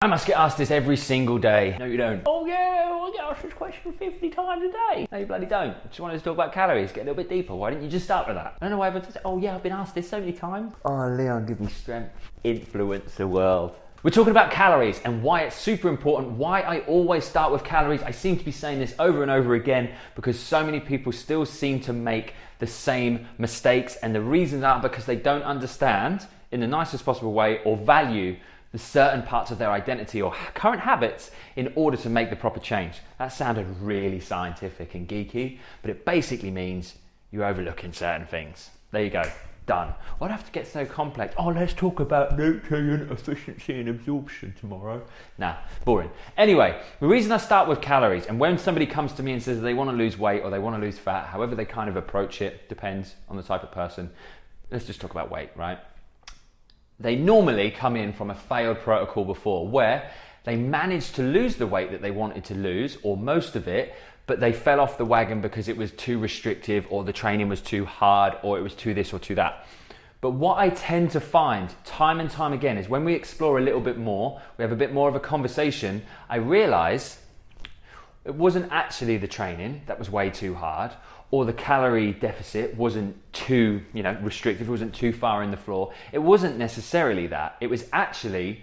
I must get asked this every single day. No, you don't. Oh yeah, I get asked this question 50 times a day. No, you bloody don't. Just wanted to talk about calories, get a little bit deeper. Why didn't you just start with that? I don't know why everyone says, oh yeah, I've been asked this so many times. Oh, Leon, give me strength. Influence the world. We're talking about calories and why it's super important, why I always start with calories. I seem to be saying this over and over again because so many people still seem to make the same mistakes, and the reasons are because they don't understand in the nicest possible way or value the certain parts of their identity or current habits in order to make the proper change. That sounded really scientific and geeky, but it basically means you're overlooking certain things. There you go, done. Why do I have to get so complex? Oh, let's talk about nutrient efficiency and absorption tomorrow. Nah, boring. Anyway, the reason I start with calories, and when somebody comes to me and says they want to lose weight or they want to lose fat, however they kind of approach it, depends on the type of person. Let's just talk about weight, right? They normally come in from a failed protocol before where they managed to lose the weight that they wanted to lose, or most of it, but they fell off the wagon because it was too restrictive or the training was too hard or it was too this or too that. But what I tend to find time and time again is when we explore a little bit more, we have a bit more of a conversation, I realize it wasn't actually the training that was way too hard, or the calorie deficit wasn't too, restrictive, it wasn't too far in the floor. It wasn't necessarily that. It was actually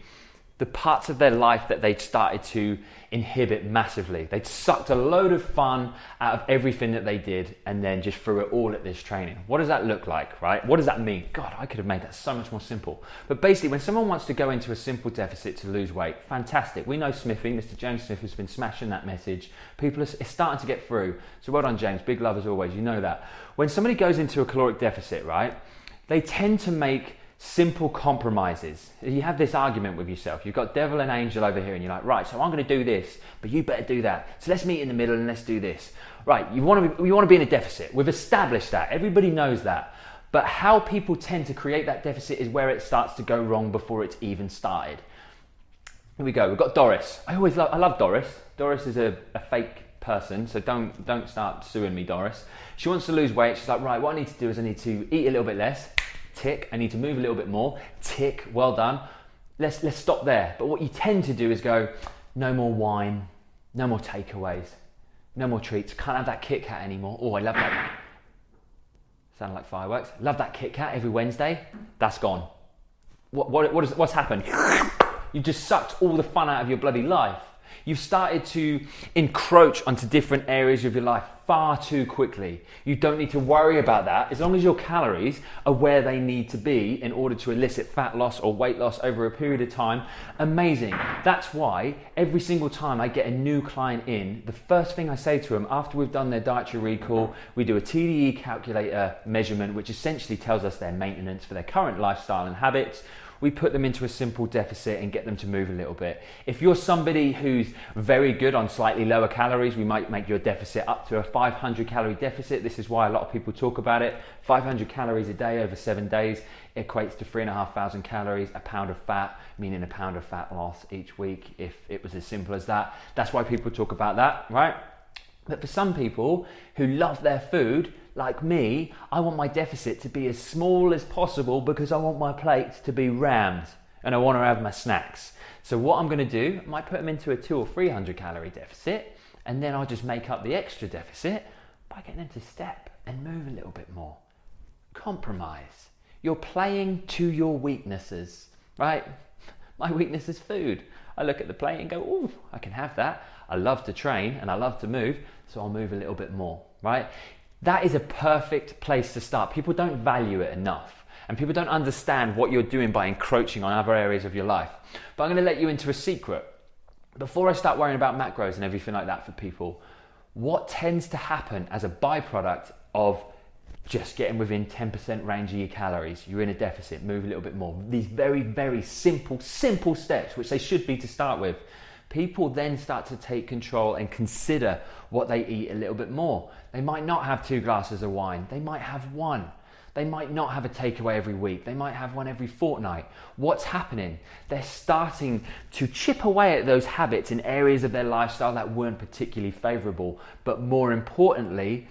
the parts of their life that they'd started to inhibit massively. They'd sucked a load of fun out of everything that they did and then just threw it all at this training. What does that look like, right? What does that mean? God, I could have made that so much more simple. But basically, when someone wants to go into a simple deficit to lose weight, fantastic. We know Smithy, Mr. James Smith, has been smashing that message. People are starting to get through. So well done, James. Big love as always. You know that. When somebody goes into a caloric deficit, right, they tend to make simple compromises. You have this argument with yourself. You've got devil and angel over here and you're like, right, so I'm going to do this, but you better do that. So let's meet in the middle and let's do this. Right, you want to be in a deficit. We've established that. Everybody knows that. But how people tend to create that deficit is where it starts to go wrong before it's even started. Here we go. We've got Doris. I love Doris. Doris is a fake person, so don't start suing me, Doris. She wants to lose weight. She's like, right, what I need to do is I need to eat a little bit less. Tick. I need to move a little bit more. Tick. Well done. Let's stop there. But what you tend to do is go, no more wine, no more takeaways, no more treats. Can't have that Kit Kat anymore. Oh, I love that. Sound like fireworks. Love that Kit Kat every Wednesday. That's gone. What's happened? You've just sucked all the fun out of your bloody life. You've started to encroach onto different areas of your life far too quickly. You don't need to worry about that as long as your calories are where they need to be in order to elicit fat loss or weight loss over a period of time. Amazing. That's why every single time I get a new client in, the first thing I say to them after we've done their dietary recall, we do a TDE calculator measurement, which essentially tells us their maintenance for their current lifestyle and habits. We put them into a simple deficit and get them to move a little bit. If you're somebody who's very good on slightly lower calories, we might make your deficit up to a 500 calorie deficit. This is why a lot of people talk about it. 500 calories a day over 7 days equates to 3,500 calories, a pound of fat, meaning a pound of fat loss each week if it was as simple as that. That's why people talk about that, right? But for some people who love their food, like me, I want my deficit to be as small as possible because I want my plate to be rammed and I want to have my snacks. So what I'm going to do, I might put them into a 200 or 300 calorie deficit, and then I'll just make up the extra deficit by getting them to step and move a little bit more. Compromise. You're playing to your weaknesses, right? My weakness is food. I look at the plate and go, oh, I can have that. I love to train and I love to move, so I'll move a little bit more, right? That is a perfect place to start. People don't value it enough, and people don't understand what you're doing by encroaching on other areas of your life. But I'm going to let you into a secret. Before I start worrying about macros and everything like that for people, what tends to happen as a byproduct of just getting within 10% range of your calories, you're in a deficit, move a little bit more. These very, very simple steps, which they should be to start with. People then start to take control and consider what they eat a little bit more. They might not have 2 glasses of wine. They might have 1. They might not have a takeaway every week. They might have one every fortnight. What's happening? They're starting to chip away at those habits in areas of their lifestyle that weren't particularly favorable. But more importantly,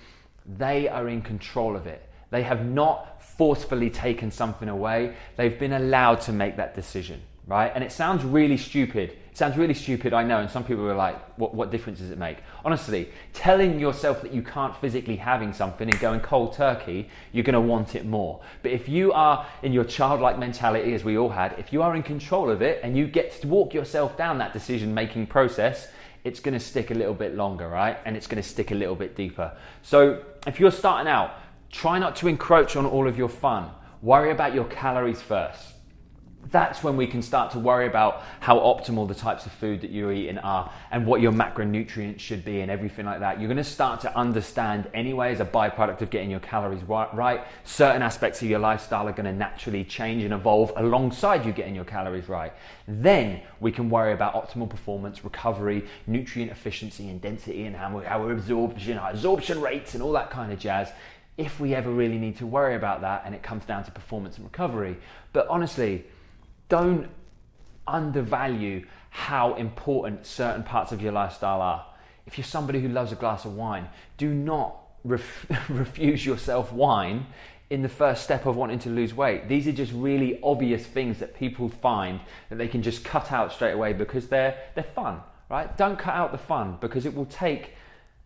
they are in control of it. They have not forcefully taken something away. They've been allowed to make that decision, right? And it sounds really stupid It sounds really stupid, I know, and some people are like, what difference does it make? Honestly, telling yourself that you can't physically having something and going cold turkey, you're going to want it more. But if you are in your childlike mentality, as we all had, if you are in control of it and you get to walk yourself down that decision-making process, it's going to stick a little bit longer, right? And it's going to stick a little bit deeper. So if you're starting out, try not to encroach on all of your fun. Worry about your calories first. That's when we can start to worry about how optimal the types of food that you're eating are and what your macronutrients should be and everything like that. You're going to start to understand anyway, as a byproduct of getting your calories right, certain aspects of your lifestyle are going to naturally change and evolve alongside you getting your calories right. Then we can worry about optimal performance, recovery, nutrient efficiency and density, and our absorption rates and all that kind of jazz, if we ever really need to worry about that, and it comes down to performance and recovery. But honestly, don't undervalue how important certain parts of your lifestyle are. If you're somebody who loves a glass of wine, do not refuse yourself wine in the first step of wanting to lose weight. These are just really obvious things that people find that they can just cut out straight away because they're fun, right? Don't cut out the fun, because it will take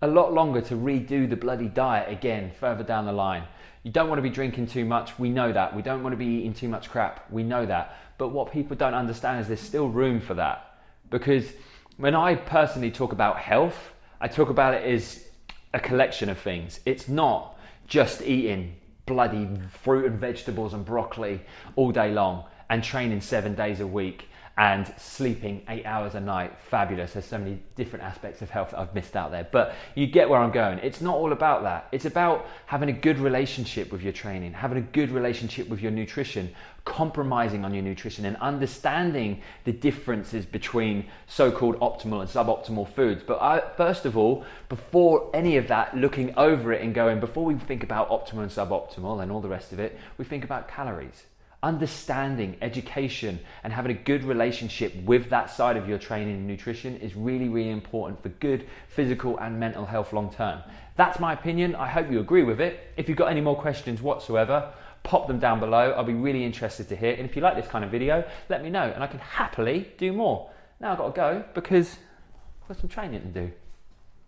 a lot longer to redo the bloody diet again further down the line. You don't want to be drinking too much, we know that. We don't want to be eating too much crap, we know that. But what people don't understand is there's still room for that. Because when I personally talk about health, I talk about it as a collection of things. It's not just eating bloody fruit and vegetables and broccoli all day long and training 7 days a week and sleeping 8 hours a night. Fabulous. There's so many different aspects of health that I've missed out there, but you get where I'm going. It's not all about that. It's about having a good relationship with your training, having a good relationship with your nutrition, compromising on your nutrition, and understanding the differences between so-called optimal and suboptimal foods. But first of all, before any of that, looking over it and going, before we think about optimal and suboptimal and all the rest of it, we think about calories. Understanding, education, and having a good relationship with that side of your training and nutrition is really, really important for good physical and mental health long term. That's my opinion. I hope you agree with it. If you've got any more questions whatsoever, pop them down below. I'll be really interested to hear. And if you like this kind of video, let me know and I can happily do more. Now I've got to go because I've got some training to do.